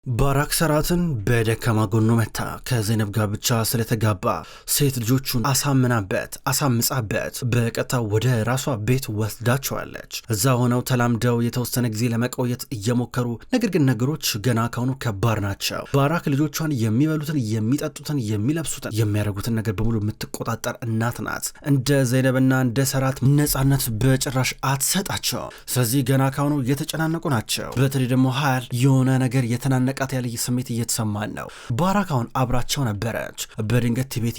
ባራክ ሰራትን በደካማ ጎኑ መታ ከዘይነብ ጋር ብቻ ስለተጋባ ሴት ልጆቹን አሳምጻበት በቀጥታ ወደ ራሷ ቤት ወስዳቸዋለች። እዛ ሆነው ተላምደው የተወሰነ ጊዜ ለመቆየት እየሞከሩ ነገር ግን ነገሮች ገና ካሁኑ ከባድ ናቸው። ባራክ ልጆቿን የሚበሉትን፣ የሚጠጡትን፣ የሚለብሱትን፣ የሚያደርጉትን ነገር በሙሉ የምትቆጣጠር እናት ናት። እንደ ዘይነብና እንደ ሰራት ነጻነት በጭራሽ አትሰጣቸው። ስለዚህ ገና ካሁኑ እየተጨናነቁ ናቸው። በተለይ ደግሞ ሀያል የሆነ ነገር የተናነቃት ያለ ስሜት እየተሰማን ነው። ባራክ አሁን አብራቸው ነበረች። በድንገት ቲቤት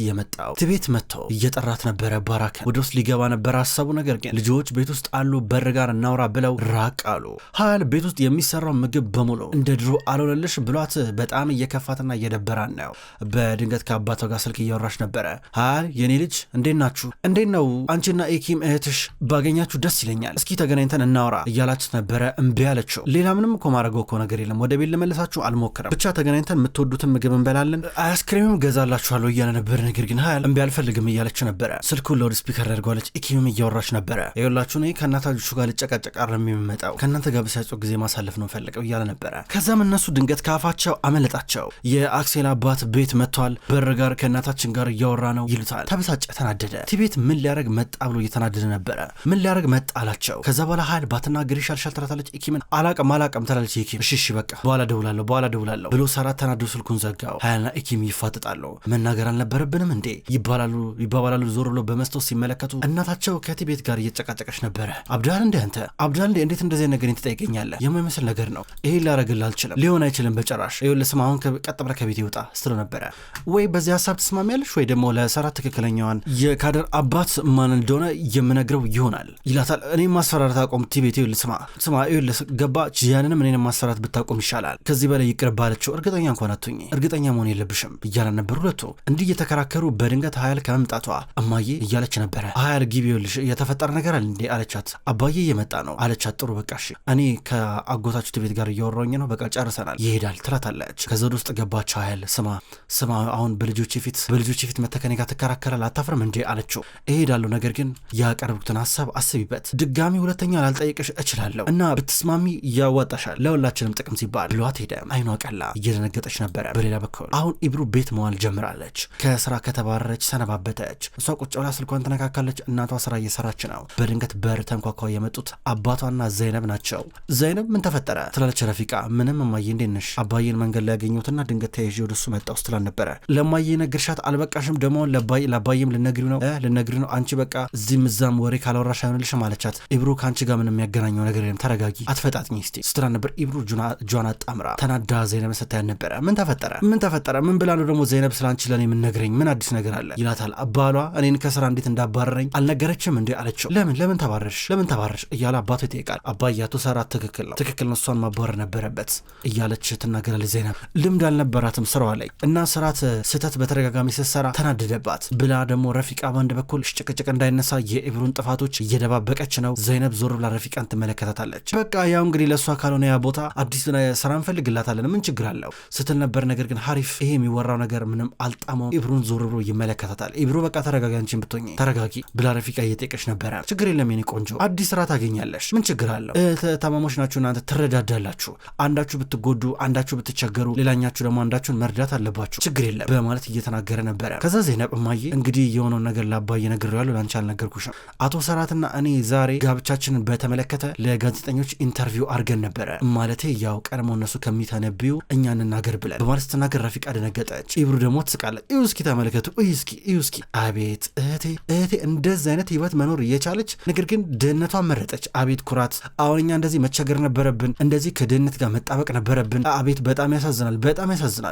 መጥቶ እየጠራት ነበረ። ባራክን ወደ ውስጥ ሊገባ ነበር አሰቡ። ነገር ግን ልጆች ቤት ውስጥ አሉ፣ በር ጋር እናውራ ብለው ራቅ አሉ። ሀያል ቤት ውስጥ የሚሰራው ምግብ በሙሉ እንደ ድሮ አልሆነልሽ ብሏት በጣም እየከፋትና እየደበራን ነው። በድንገት ከአባቷ ጋር ስልክ እያወራች ነበረ። ሀያል የኔ ልጅ እንዴት ናችሁ? እንዴት ነው አንቺና ኤኪም እህትሽ? ባገኛችሁ ደስ ይለኛል፣ እስኪ ተገናኝተን እናውራ እያላች ነበረ። እምቢ አለችው። ሌላ ምንም እኮ ማድረገው እኮ ነገር የለም፣ ወደ ቤት ልመለሳችሁ አልሞክረም፣ ብቻ ተገናኝተን የምትወዱትን ምግብ እንበላለን፣ አይስክሪምም ገዛላችኋለሁ እያለ ነበር። ነገር ግን ሀያል እምቢ አልፈልግም እያለች ነበረ። ስልኩን ለውድ ስፒከር አድርጓለች። ኢኪምም እያወራች ነበረ። ይኸውላችሁ እኔ ከእናታችሁ ጋር ልጨቃጨቅ አይደለም የምመጣው፣ ከእናንተ ጋር በሳይጾ ጊዜ ማሳለፍ ነው ፈልገው እያለ ነበረ። ከዛም እነሱ ድንገት ካፋቸው አመለጣቸው። የአክሴል አባት ቤት መጥቷል፣ በር ጋር ከእናታችን ጋር እያወራ ነው ይሉታል። ተበሳጨ፣ ተናደደ። ቲቤት ምን ሊያደርግ መጣ ብሎ እየተናደደ ነበረ። ምን ሊያደርግ መጣ አላቸው። ከዛ በኋላ ሀያል ባትናገሪ ይሻልሻል ትላታለች። ኢኪምን አላቅም ትላለች። ኢኪም እሺ በቃ በኋላ ደውላለሁ ብሎ ሰራት ተናዶ ስልኩን ዘጋው። ሀያልና ኢኪም ይፋጥጣሉ። መናገር አልነበረብንም እንዴ ይባባላሉ። ዞር ብሎ በመስታወት ሲመለከቱ እናታቸው ከቲቤት ጋር እየተጨቃጨቀች ነበረ። አብዳል እንዴ አንተ አብዳል እንዴት እንደዚህ ነገር ትጠይቀኛለህ? የማይመስል ነገር ነው ይሄ፣ ላረግልህ አልችልም፣ ሊሆን አይችልም በጭራሽ። ይኸውልህ ስማ አሁን ቀጥ ብለህ ከቤት ይውጣ ስትለው ነበረ። ወይ በዚህ ሀሳብ ትስማሚያለሽ ወይ ደግሞ ለሰራት ትክክለኛዋን የካደር አባት ማን እንደሆነ የምነግረው ይሆናል ይላታል። እኔ ማስፈራራት አቆም ቲቤት። ይኸውልህ ስማ ይኸውልህ ገባ ጂያንንም እኔንም ማስፈራራት ብታቆም ይሻላል። ከዚህ በላይ ይቅር ባለችው እርግጠኛ እንኳን አትሁኝ፣ እርግጠኛ መሆን የለብሽም እያለ ነበር። ሁለቱ እንዲህ እየተከራከሩ በድንገት ሀያል ከመምጣቷ እማዬ እያለች ነበረ። ሀያል ግቢ ይኸውልሽ የተፈጠረ ነገር አለ እንዴ አለቻት። አባዬ እየመጣ ነው አለቻት። ጥሩ በቃ እሺ፣ እኔ ከአጎታችሁ ቲቤት ጋር እያወራኝ ነው፣ በቃ ጨርሰናል ይሄዳል ትላታለች። ከዛ ወደ ውስጥ ገባች። ሀያል ስማ አሁን በልጆቼ ፊት መተከኔ ጋር ትከራከራል አታፍርም እንዴ አለችው። እሄዳለሁ፣ ነገር ግን ያቀረብኩትን ሀሳብ አስቢበት፣ ድጋሚ ሁለተኛ ላልጠይቅሽ እችላለሁ እና ብትስማሚ ያዋጣሻል፣ ለሁላችንም ጥቅም ሲባል ብሏት ሄደ። አይኗ ቀላ፣ እየደነገጠች ነበረ። በሌላ በኩል አሁን ኢብሩ ቤት መዋል ጀምራለች። ከስራ ከተባረረች ሰነባበተች። እሷ ቁጭ ብላ ስልኳን ተነካካለች። እናቷ ስራ እየሰራች ነው። በድንገት በር ተንኳኳ። የመጡት አባቷና ዘይነብ ናቸው። ዘይነብ ምን ተፈጠረ ትላለች ረፊቃ። ምንም እማዬ እንዴት ነሽ? አባዬን መንገድ ላይ ያገኘሁትና ድንገት ተይዤ ወደሱ መጣሁ ስትላል ነበረ። ለማዬ ነግርሻት አልበቃሽም? ደግሞ ለአባዬም ልነግሪው ነው አንቺ በቃ እዚህም እዛም ወሬ ካላወራሽ አይሆንልሽም አለቻት። ኢብሩ ከአንቺ ጋር ምንም የሚያገናኘው ነገር የለም፣ ተረጋጊ፣ አትፈጣጥኝ እስቲ ስትላል ነበር። ኢብሩ እጇን አጣምራ ተናዳ ዘይነብ ስታያን ነበረ። ምን ተፈጠረ? ምን ብላ ነው ደግሞ ዘይነብ ስላንቺ ለኔ የምነግረኝ? ምን አዲስ ነገር አለ ይላታል። አባሏ እኔን ከስራ እንዴት እንዳባረረኝ አልነገረችም እንዴ አለችው። ለምን ተባረርሽ እያለ አባቱ ይጠይቃል። አባዬ አቶ ሰራት ትክክል ነው እሷን ማባረር ነበረበት እያለች ትናገራለች። ዘይነብ ልምድ አልነበራትም ስራዋ ላይ እና ሰራት ስህተት በተደጋጋሚ ስትሰራ ተናደደባት ብላ ደግሞ ረፊቃ በአንድ በኩል ጭቅጭቅ እንዳይነሳ የኢብሩን ጥፋቶች እየደባበቀች ነው። ዘይነብ ዞር ብላ ረፊቃን ትመለከታታለች። በቃ ያው እንግዲህ ለእሷ ካልሆነ ያ ቦታ አዲስ ስራ እንፈልግላታለን ምን ችግር አለው ስትል ነበር። ነገር ግን ሀሪፍ ይሄ የሚወራው ነገር ምንም አልጣመው። ኢብሩን ዞር ብሎ ይመለከታታል። ኢብሩ በቃ ተረጋጊ፣ አንቺን ብትሆኚ ተረጋጊ ብላ ረፊቃ እየጠየቀች ነበረ። ችግር የለም የኔ ቆንጆ፣ አዲስ ስራ ታገኛለሽ፣ ምን ችግር አለው? ታማሞች ናችሁ እናንተ፣ ትረዳዳላችሁ። አንዳችሁ ብትጎዱ፣ አንዳችሁ ብትቸገሩ፣ ሌላኛችሁ ደግሞ አንዳችሁን መርዳት አለባችሁ፣ ችግር የለም በማለት እየተናገረ ነበረ። ከዛ ዘይነብ እማዬ እንግዲህ የሆነውን ነገር ለአባዬ ነግሬዋለሁ፣ ላንቺ አልነገርኩሽም። አቶ ሰራትና እኔ ዛሬ ጋብቻችንን በተመለከተ ለጋዜጠኞች ኢንተርቪው አድርገን ነበረ፣ ማለቴ ያው ቀድሞ እነሱ ከሚተነብዩ እኛ እንናገር ብለን በማለት ስትናገር ረፊቃ ደነገጠች። ኢብሩ ደግሞ ትስቃለች። እዩ እስኪ ተመልከቱ፣ እዩ እስኪ አቤት እህቴ እንደዚህ አይነት ህይወት መኖር እየቻለች ነገር ግን ድህነቷን መረጠች። አቤት ኩራት! አሁን እኛ እንደዚህ መቸገር ነበረብን፣ እንደዚህ ከድህነት ጋር መጣበቅ ነበረብን። አቤት በጣም ያሳዝናል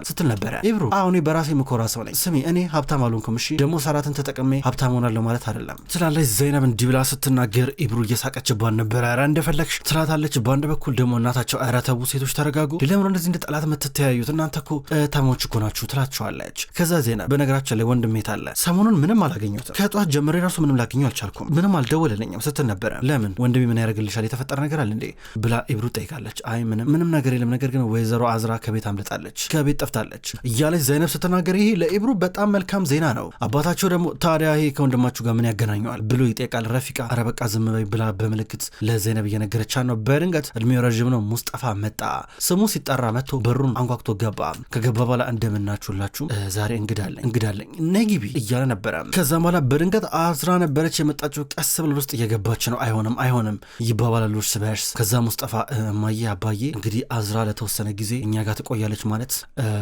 ስትል ነበረ ኢብሩ። አሁን በራሴ ምኮራ ሰው ነኝ። ስሚ እኔ ሀብታም አልሆንኩም፣ እሺ ደግሞ ሰራትን ተጠቅሜ ሀብታም ሆናለሁ ማለት አይደለም ትላለች ዘይነብ። እንዲህ ብላ ስትናገር ኢብሩ እየሳቀችባን ነበረ። ኧረ እንደፈለግሽ ትላታለች። በአንድ በኩል ደግሞ እናታቸው ኧረ ተው ሴቶች ተረጋጉ፣ ለምን እንደዚህ እንደ ጠላት የምትተያዩት እናንተ እኮ ታሞች እኮ ናችሁ ትላቸዋለች። ከዛ ዜና በነገራችን ላይ ወንድሜት አለ፣ ሰሞኑን ምንም አላገኘሁትም፣ ከጧት ጀምሬ ራሱ ምንም ላገኘው አልቻልኩም፣ ምንም አልደወለልኝም ስትል ነበረ። ለምን ወንድሜ ምን ያደርግልሻል? የተፈጠረ ነገር አለ እንዴ ብላ ኢብሩ ጠይቃለች። አይ ምንም ነገር የለም፣ ነገር ግን ወይዘሮ አዝራ ከቤት አምልጣለች፣ ከቤት ጠፍታለች እያለች ዘይነብ ስትናገር ይሄ ለኢብሩ በጣም መልካም ዜና ነው። አባታቸው ደግሞ ታዲያ ይሄ ከወንድማችሁ ጋር ምን ያገናኘዋል ብሎ ይጠይቃል። ረፊቃ ኧረ በቃ ዝም በይ ብላ በምልክት ለዘይነብ እየነገረቻት ነው። በድንገት እድሜው ረዥም ነው ሙስጠፋ መጣ። ስሙ ሲጠራ እየተጣራ መጥቶ በሩን አንኳኩቶ ገባ። ከገባ በኋላ እንደምናችሁላችሁ ዛሬ እንግዳለኝ ነይ ግቢ እያለ ነበረ። ከዛም በኋላ በድንገት አዝራ ነበረች የመጣችው። ቀስ ብላ ውስጥ እየገባች ነው። አይሆንም ይባባላሉ እርስ በርስ። ከዛ ሙስጠፋ እማዬ አባዬ እንግዲህ አዝራ ለተወሰነ ጊዜ እኛ ጋር ትቆያለች ማለት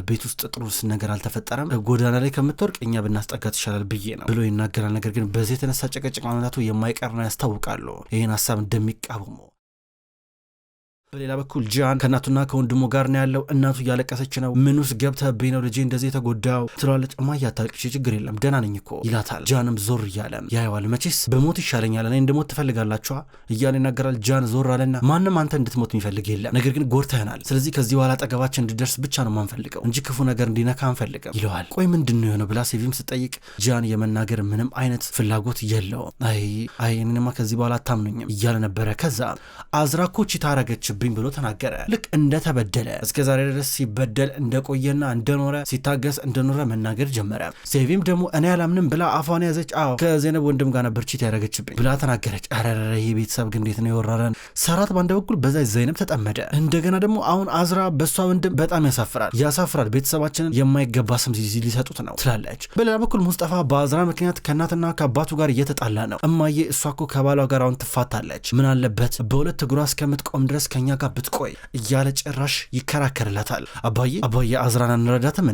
ቤት ውስጥ ጥሩ ነገር አልተፈጠረም፣ ጎዳና ላይ ከምትወርቅ እኛ ብናስጠጋት ይሻላል ብዬ ነው ብሎ ይናገራል። ነገር ግን በዚህ የተነሳ ጭቅጭቅ ማምጣቱ የማይቀር ነው ያስታውቃሉ ይህን ሀሳብ እንደሚቃወሙ። በሌላ በኩል ጃን ከእናቱና ከወንድሙ ጋር ነው ያለው። እናቱ እያለቀሰች ነው። ምን ውስጥ ገብተህብኝ ነው ልጄ እንደዚህ የተጎዳው ትለዋለች። እማዬ አታልቅሽ ችግር የለም ደህና ነኝ እኮ ይላታል። ጃንም ዞር እያለ ያየዋል። መቼስ በሞት ይሻለኛል እኔ እንድሞት ትፈልጋላችኋ እያለ ይናገራል። ጃን ዞር አለና ማንም አንተ እንድትሞት የሚፈልግ የለም፣ ነገር ግን ጎርተህናል። ስለዚህ ከዚህ በኋላ አጠገባችን እንድደርስ ብቻ ነው ማንፈልገው እንጂ ክፉ ነገር እንዲነካ አንፈልግም ይለዋል። ቆይ ምንድን ነው የሆነው ብላ ሴቪም ስጠይቅ ጃን የመናገር ምንም አይነት ፍላጎት የለውም። አይ እኔማ ከዚህ በኋላ አታምኑኝም እያለ ነበረ። ከዛ አዝራ እኮ ቺት አረገችብኝ ብሎ ተናገረ። ልክ እንደተበደለ እስከዛሬ ድረስ ሲበደል እንደቆየና እንደኖረ ሲታገስ እንደኖረ መናገር ጀመረ። ሴቪም ደግሞ እኔ አላምንም ብላ አፏን ያዘች። አዎ ከዘይነብ ወንድም ጋር ነበር ቺት ያደረገችብኝ ብላ ተናገረች። አረረ ይሄ ቤተሰብ ግን እንዴት ነው የወራረን። ሰራት ባንደ በኩል በዛ ዘይነብ ተጠመደ። እንደገና ደግሞ አሁን አዝራ በሷ ወንድም በጣም ያሳፍራል ቤተሰባችንን የማይገባ ስም ሊሰጡት ነው ትላለች። በሌላ በኩል ሙስጠፋ በአዝራ ምክንያት ከእናትና ከአባቱ ጋር እየተጣላ ነው። እማዬ እሷ እኮ ከባሏ ጋር አሁን ትፋታለች፣ ምን አለበት በሁለት እግሯ እስከምትቆም ድረስ ከኛ ጋር ብትቆይ እያለ ጭራሽ ይከራከርላታል። አባዬ አዝራን አንረዳትም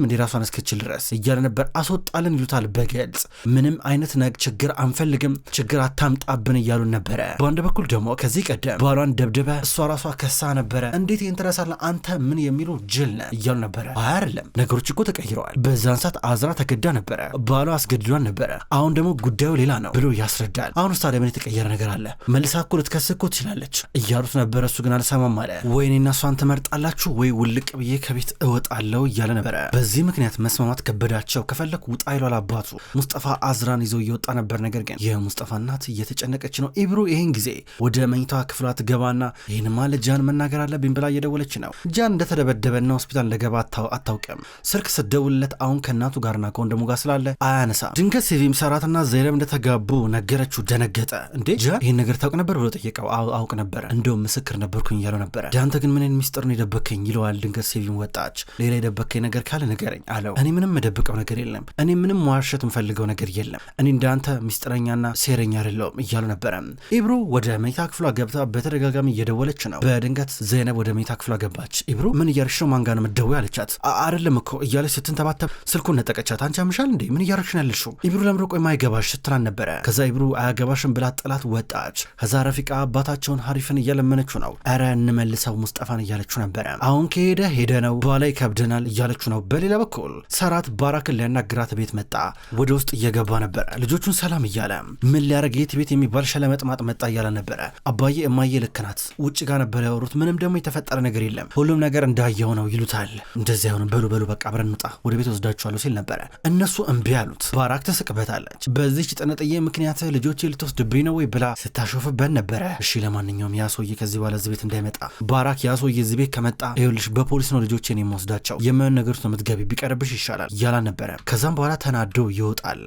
እንዴ ራሷን እስክችል ድረስ እያለ ነበር። አስወጣልን ይሉታል በግልጽ። ምንም አይነት ችግር አንፈልግም፣ ችግር አታምጣብን እያሉን ነበረ። በአንድ በኩል ደግሞ ከዚህ ቀደም ባሏን ደብድበ እሷ ራሷ ከሳ ነበረ፣ እንዴት ይንትረሳለ አንተ ምን የሚሉ ጅል ነህ እያሉ ነበረ። አይደለም ነገሮች እኮ ተቀይረዋል። በዛን ሰዓት አዝራ ተገዳ ነበረ፣ ባሏ አስገድዷን ነበረ። አሁን ደግሞ ጉዳዩ ሌላ ነው ብሎ ያስረዳል። አሁን ታዲያ ምን የተቀየረ ነገር አለ? መልሳ እኮ ልትከስ እኮ ትችላለች እያሉት ነበረ። እሱ ግን አልሰማም አለ። ወይኔና እሷን ትመርጣላችሁ ወይ ውልቅ ብዬ ከቤት እወጣለሁ እያለ ነበረ። በዚህ ምክንያት መስማማት ከበዳቸው። ከፈለክ ውጣ ይሏል አባቱ። ሙስጠፋ አዝራን ይዞ እየወጣ ነበር። ነገር ግን የሙስጠፋ እናት እየተጨነቀች ነው። ኢብሩ ይህን ጊዜ ወደ መኝታ ክፍሏ ትገባና ይህንማ ለጃን መናገር አለብኝ ብላ እየደወለች ነው። ጃን እንደተደበደበና ሆስፒታል እንደገባ አታውቅም። ስልክ ስደውልለት አሁን ከእናቱ ጋርና ከወንድሙ ጋር ስላለ አያነሳ። ድንገት ሴቪም ሰራትና ዘይነብ እንደተጋቡ ነገረችው። ደነገጠ። እንዴ ጃን ይህን ነገር ታውቅ ነበር ብሎ ጠየቀው። አውቅ ነበረ፣ እንደውም ምስክር ነበርኩኝ እያለው ነበረ። አንተ ግን ምን ሚስጥር ነው የደበከኝ ይለዋል። ድንገት ሴቪም ወጣች። ሌላ የደበከኝ ነገር ካለ ንገረኝ አለው። እኔ ምንም የደብቀው ነገር የለም፣ እኔ ምንም መዋሸት የምፈልገው ነገር የለም፣ እኔ እንዳንተ ሚስጥረኛና ሴረኛ አይደለሁም እያሉ ነበረ። ኢብሩ ወደ መኝታ ክፍሏ ገብታ በተደጋጋሚ እየደወለች ነው። በድንገት ዘይነብ ወደ መኝታ ክፍሏ ገባች። ኢብሩ ምን እያረግሽ ነው? ማን ጋር ነው የምትደውይው አለቻት። አይደለም እኮ እያለች ስትንተባተብ ስልኩን ነጠቀቻት። አንቺ አምሻል እንዴ ምን እያረግሽ ነው ያለሽው? ኢብሩ ለምሮ ቆይ ማይገባሽ ስትላን ነበረ። ከዛ ኢብሩ አያገባሽም ብላ ጥላት ወጣች። ከዛ ረፊቃ አባታቸውን ሀሪፍን እየለመነችው ነው። ኧረ እንመልሰው ሙስጠፋን እያለችው ነበረ። አሁን ሄደ ነው በኋላ ይከብደናል እያለችው ነው። በሌላ በኩል ሰራት ባራክን ሊያናግራት ቤት መጣ። ወደ ውስጥ እየገባ ነበረ። ልጆቹን ሰላም እያለ ምን ሊያረግ የት ቤት የሚባል ሸለመጥማጥ መጣ እያለ ነበረ። አባዬ እማዬ ልክ ናት፣ ውጭ ጋር ነበር ያወሩት፣ ምንም ደግሞ የተፈጠረ ነገር የለም፣ ሁሉም ነገር እንዳየው ነው ይሉታል። እንደዚህ አይሆንም፣ በሉ በቃ አብረን እንውጣ፣ ወደ ቤት ወስዳችኋለሁ ሲል ነበረ። እነሱ እምቢ አሉት። ባራክ ተስቅበታለች። በዚህች ጥንጥዬ ምክንያት ልጆቼ ልትወስድብኝ ነው ወይ ብላ ስታሾፍበት ነበረ። እሺ ለማንኛውም ያ ሰውዬ ከዚህ በኋላ እዚህ ቤት እንዳይመጣ ባራክ ያ ሰውዬ እዚህ ቤት ከመጣ ይኸውልሽ በፖሊስ ነው ልጆቼን የምወስዳቸው፣ የማይሆን ነገር ውስጥ ነው የምትገቢ፣ ቢቀርብሽ ይሻላል እያላ ነበረ። ከዛም በኋላ ተናዶ ይወጣል።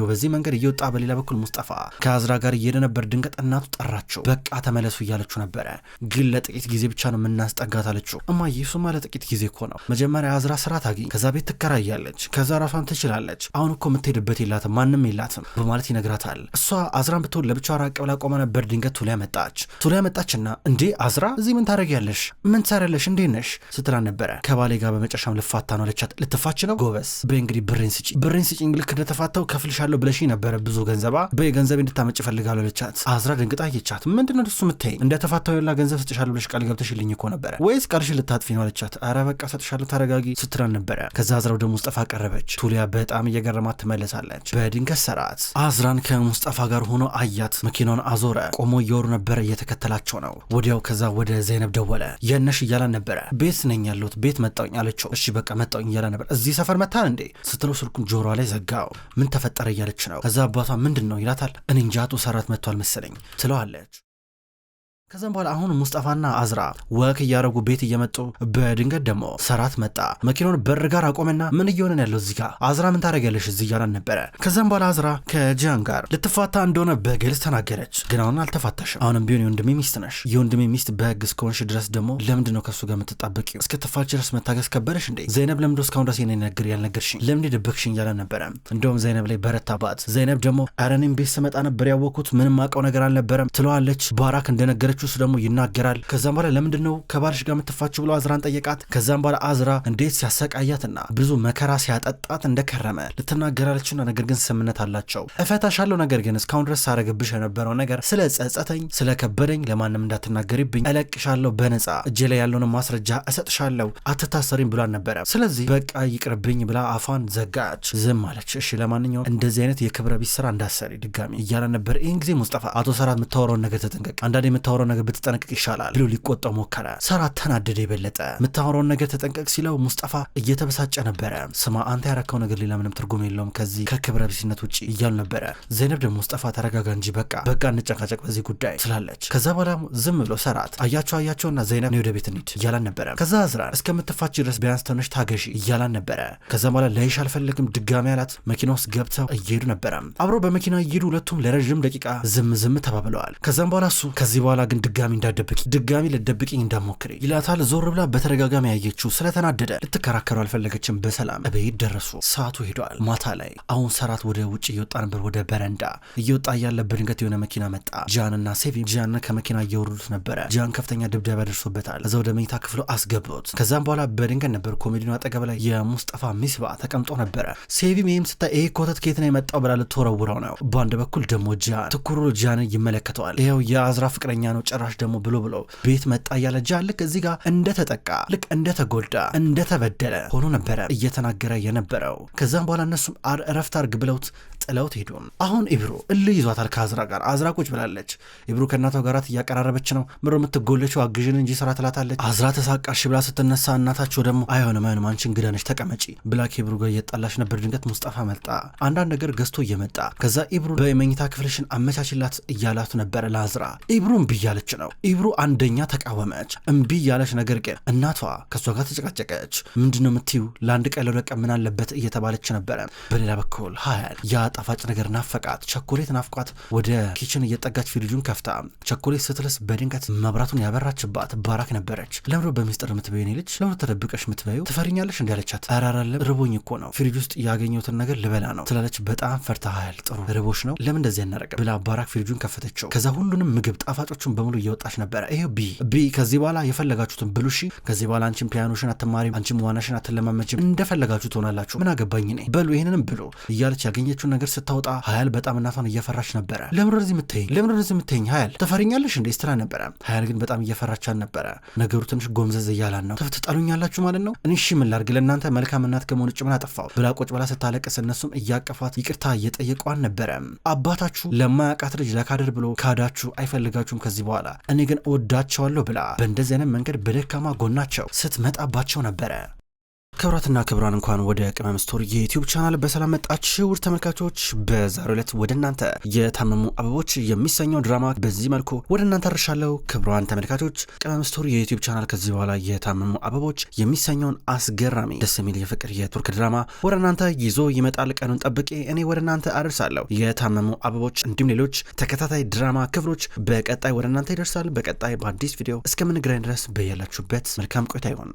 በዚህ መንገድ እየወጣ በሌላ በኩል ሙስጠፋ ከአዝራ ጋር እየሄደ ነበር። ድንገት እናቱ ጠራቸው። በቃ ተመለሱ እያለችው ነበረ። ግን ለጥቂት ጊዜ ብቻ ነው የምናስጠጋት አለችው። እማዬ እሱማ ለጥቂት ጊዜ እኮ ነው፣ መጀመሪያ አዝራ ስራ ታገኝ፣ ከዛ ቤት ትከራያለች፣ ከዛ ራሷን ትችላለች፣ አሁን እኮ የምትሄድበት የላትም፣ ማንም የላትም በማለት ይነግራታል። እሷ አዝራን ብትሆን ለብቻዋ ራቅ ብላ ቆማ ነበር። ድንገት ቱሊያ መጣችና እንዴ አዝራ እዚህ ምን ታደርጊያለሽ? ምን ትሰሪያለሽ? እንዴት ነሽ ስትላን ነበረ። ከባሌ ጋር በመጨረሻም ልፋታ ነው አለቻት። ልትፋች ነው? ጎበዝ በእንግዲህ ብሬን ስጪኝ፣ ልክ እንደተፋታው ከፍልሻለሁ ብለሽኝ ነበረ ብዙ ገንዘባ፣ በገንዘብ እንድታመጭ እፈልጋለሁ አለቻት። አዝራ ድንግጣ አየቻት። ምንድነው እሱ የምትይኝ? እንደተፋታው የላ ገንዘብ ስጥሻለሁ ብለሽ ቃል ገብተሽልኝ እኮ ነበረ፣ ወይስ ቃልሽን ልታጥፊ ነው አለቻት። አረ በቃ ሰጥሻለሁ ተረጋጊ ስትላን ነበረ። ከዛ አዝራ ወደ ሙስጠፋ ቀረበች። ቱሊያ በጣም እየገረማት ትመለሳለች። በድንገት ሰራት አዝራን ከሙስጠፋ ጋር ሆኖ አያት። መኪናውን አዞረ። ቆሞ እየወሩ ነበረ፣ እየተከተላቸው ነው። ወዲያው ከዛ ወደ ዘይነብ ደወለ። የነሽ እያላን ነበረ። ቤት ነኝ ያለሁት ቤት መጣሁኝ አለችው። እሺ በቃ መጣሁኝ እያላ ነበር። እዚህ ሰፈር መታን እንዴ ስትለው ስልኩን ጆሮ ላይ ዘጋው። ምን ተፈጠረ እያለች ነው። ከዛ አባቷ ምንድን ነው ይላታል። እኔ እንጃ አቶ ሰራት መጥቷል መሰለኝ ትለዋለች። ከዛም በኋላ አሁን ሙስጠፋና አዝራ ወክ እያረጉ ቤት እየመጡ በድንገት ደግሞ ሰራት መጣ። መኪናውን በር ጋር አቆመና ምን እየሆነን ያለው እዚህ ጋር አዝራ ምን ታደርጊያለሽ እዚህ እያላን ነበረ። ከዛም በኋላ አዝራ ከጂያን ጋር ልትፋታ እንደሆነ በግልጽ ተናገረች። ግን አሁን አልተፋታሽም፣ አሁንም ቢሆን የወንድሜ ሚስት ነሽ። የወንድሜ ሚስት በህግ እስከሆንሽ ድረስ ደግሞ ለምንድን ነው ከሱ ጋር የምትጣበቂው? እስክትፋች ድረስ መታገስ ከበደሽ እንዴ? ዘይነብ ለምንድን እስካሁን ድረስ የኔ ነገር ያልነገርሽኝ? ለምን ደበቅሽኝ እያላን ነበረ። እንደውም ዘይነብ ላይ በረታባት። ዘይነብ ደግሞ ኧረ እኔም ቤት ስመጣ ነበር ያወቅኩት፣ ምንም አውቀው ነገር አልነበረም ትለዋለች። ባራክ እንደነገረችው እሱ ደግሞ ይናገራል። ከዛም በኋላ ለምንድን ነው ከባልሽ ጋር የምትፋችሁ ብሎ አዝራን ጠየቃት። ከዛም በኋላ አዝራ እንዴት ሲያሰቃያትና ብዙ መከራ ሲያጠጣት እንደከረመ ልትናገራለችና ነገር ግን ስምነት አላቸው። እፈታሻለሁ፣ ነገር ግን እስካሁን ድረስ ሳረግብሽ የነበረው ነገር ስለ ጸጸተኝ ስለ ከበደኝ ለማንም እንዳትናገሪብኝ፣ እለቅሻለሁ፣ በነጻ እጄ ላይ ያለውን ማስረጃ እሰጥሻለሁ፣ አትታሰሪም ብሏን ነበረ። ስለዚህ በቃ ይቅርብኝ ብላ አፏን ዘጋች፣ ዝም አለች። እሺ ለማንኛውም እንደዚህ አይነት የክብረ ቢስ ስራ እንዳሰሪ ድጋሚ እያለ ነበር። ይህን ጊዜ ሙስጠፋ አቶ ሰራት የምታወራውን ነገር ተጠንቀቅ፣ አንዳንድ የምታወራው ነገር ብትጠነቀቅ ይሻላል ብሎ ሊቆጣው ሞከረ። ሰራት ተናደደ የበለጠ። የምታወራውን ነገር ተጠንቀቅ ሲለው ሙስጠፋ እየተበሳጨ ነበረ። ስማ አንተ ያረከው ነገር ሌላ ምንም ትርጉም የለውም ከዚህ ከክብረ ቢስነት ውጭ እያሉ ነበረ። ዘይነብ ደግሞ ሙስጠፋ ተረጋጋ እንጂ በቃ እንጨቃጨቅ በዚህ ጉዳይ ስላለች። ከዛ በኋላ ዝም ብሎ ሰራት አያቸውና ዘይነብ ወደ ቤት እንሂድ እያላን ነበረ። ከዛ አዝራን እስከምትፋች ድረስ ቢያንስ ትንሽ ታገሺ እያላን ነበረ። ከዛ በኋላ ላይሽ አልፈልግም ድጋሚ አላት። መኪና ውስጥ ገብተው እየሄዱ ነበረ። አብረው በመኪና እየሄዱ ሁለቱም ለረዥም ደቂቃ ዝም ተባብለዋል። ከዛም በኋላ እሱ ከዚህ በኋላ ግን ድጋሚ ልደብቅኝ እንዳሞክሪ ይላታል። ዞር ብላ በተደጋጋሚ ያየችው ስለተናደደ ልትከራከሩ አልፈለገችም። በሰላም እቤት ደረሱ። ሰዓቱ ሄዷል። ማታ ላይ አሁን ሰራት ወደ ውጭ እየወጣ ነበር። ወደ በረንዳ እየወጣ ያለ በድንገት የሆነ መኪና መጣ። ጂያንና ሴቪ ጂያንን ከመኪና እየወረዱት ነበረ። ጂያን ከፍተኛ ድብደባ ደርሶበታል። እዛ ወደ መኝታ ክፍሉ አስገቡት። ከዛም በኋላ በድንገት ነበር ኮሜዲኖ አጠገብ ላይ የሙስጠፋ ሚስባ ተቀምጦ ነበረ። ሴቪም ይህም ስታይ ይሄ ኮተት ከየት ነው የመጣው ብላ ልትወረውረው ነው። በአንድ በኩል ደግሞ ጂያን ትኩሩ ጂያንን ይመለከተዋል። ይኸው የአዝራ ፍቅረኛ ነው ጭራሽ ደግሞ ብሎ ቤት መጣ እያለ ጂያን ልክ እዚህ ጋር እንደተጠቃ ልክ እንደተጎዳ እንደተበደለ ሆኖ ነበረ እየተናገረ የነበረው። ከዛም በኋላ እነሱም እረፍት አርግ ብለውት ጥለውት ሄዱ። አሁን ኢብሩ እልህ ይዟታል ከአዝራ ጋር። አዝራ ቁጭ ብላለች። ኢብሩ ከእናቷ ጋራት እያቀራረበች ነው። ምሮ የምትጎለችው አግዥን እንጂ ስራ ትላታለች። አዝራ ተሳቃሽ ብላ ስትነሳ እናታቸው ደግሞ አይሆንም አንቺ እንግዳ ነሽ ተቀመጪ ብላ ከኢብሩ ጋር እየጣላች ነበር። ድንገት ሙስጠፋ መጣ። አንዳንድ ነገር ገዝቶ እየመጣ ከዛ ኢብሩ በመኝታ ክፍልሽን አመቻችላት እያላት ነበረ ለአዝራ። ኢብሩ እምቢ እያለች ነው። ኢብሩ አንደኛ ተቃወመች። እምቢ እያለች ነገር ግን እናቷ ከሷ ጋር ተጨቃጨቀች። ምንድነው የምትይው? ለአንድ ቀን ለወደቀ ምን አለበት እየተባለች ነበረ። በሌላ በኩል ሀያል ያ ጣፋጭ ነገር ናፈቃት። ቸኮሌት ናፍቋት ወደ ኪችን እየጠጋች ፍሪጁን ከፍታ ቸኮሌት ስትልስ በድንገት መብራቱን ያበራችባት ባራክ ነበረች። ለምሮ በሚስጥር የምትበይው እኔ ልጅ ለምሮ ተደብቀሽ የምትበይው ትፈሪኛለሽ እንዳለቻት አራራለም ርቦኝ እኮ ነው ፍሪጅ ውስጥ ያገኘሁትን ነገር ልበላ ነው ትላለች። በጣም ፈርታ ሀያል ጥሩ ርቦሽ ነው ለምን እንደዚህ ያናረቀ ብላ ባራክ ፍሪጁን ከፈተችው። ከዛ ሁሉንም ምግብ ጣፋጮቹን በሙሉ እየወጣች ነበረ። ይሄው ቢ ከዚህ በኋላ የፈለጋችሁትን ብሉ እሺ። ከዚህ በኋላ አንቺም ፒያኖሽን አትማሪም፣ አንቺም ዋናሽን አትለማመጅም፣ እንደፈለጋችሁ ትሆናላችሁ፣ ምን አገባኝ እኔ በሉ ይሄንንም ብሉ እያለች ያገኘችውን ነገር ስታወጣ ሀያል በጣም እናቷን እየፈራች ነበረ። ለምን እንደዚህ የምትይኝ ሀያል ተፈሪኛለሽ እንዴ ስትላ ነበረ። ሀያል ግን በጣም እየፈራቻን ነበረ። ነገሩ ትንሽ ጎምዘዝ እያላን ነው። ትጠሉኛላችሁ ማለት ነው እኔ እሺ ምን ላድርግ ለእናንተ መልካም እናት ከመሆን ውጭ ምን አጠፋው ብላ ቁጭ ብላ ስታለቅስ እነሱም እያቀፏት ይቅርታ እየጠየቋን ነበረ። አባታችሁ ለማያውቃት ልጅ ለካድር ብሎ ካዳችሁ አይፈልጋችሁም ከዚህ በኋላ እኔ ግን እወዳቸዋለሁ ብላ በእንደዚህ አይነት መንገድ በደካማ ጎናቸው ስትመጣባቸው ነበረ። ክብራትና ክብራን እንኳን ወደ ቅመም ስቶሪ የዩቲዩብ ቻናል በሰላም መጣችሁ ውድ ተመልካቾች። በዛሬው ዕለት ወደ እናንተ የታመሙ አበቦች የሚሰኘው ድራማ በዚህ መልኩ ወደ እናንተ አርሻለሁ። ክብራን ተመልካቾች ቅመም ስቶሪ የዩቲዩብ ቻናል ከዚህ በኋላ የታመሙ አበቦች የሚሰኘውን አስገራሚ ደስ የሚል የፍቅር የቱርክ ድራማ ወደ እናንተ ይዞ ይመጣል። ቀኑን ጠብቄ እኔ ወደ እናንተ አርሳለሁ። የታመሙ አበቦች እንዲሁም ሌሎች ተከታታይ ድራማ ክፍሎች በቀጣይ ወደ እናንተ ይደርሳል። በቀጣይ በአዲስ ቪዲዮ እስከምንገናኝ ድረስ በያላችሁበት መልካም ቆይታ ይሆን።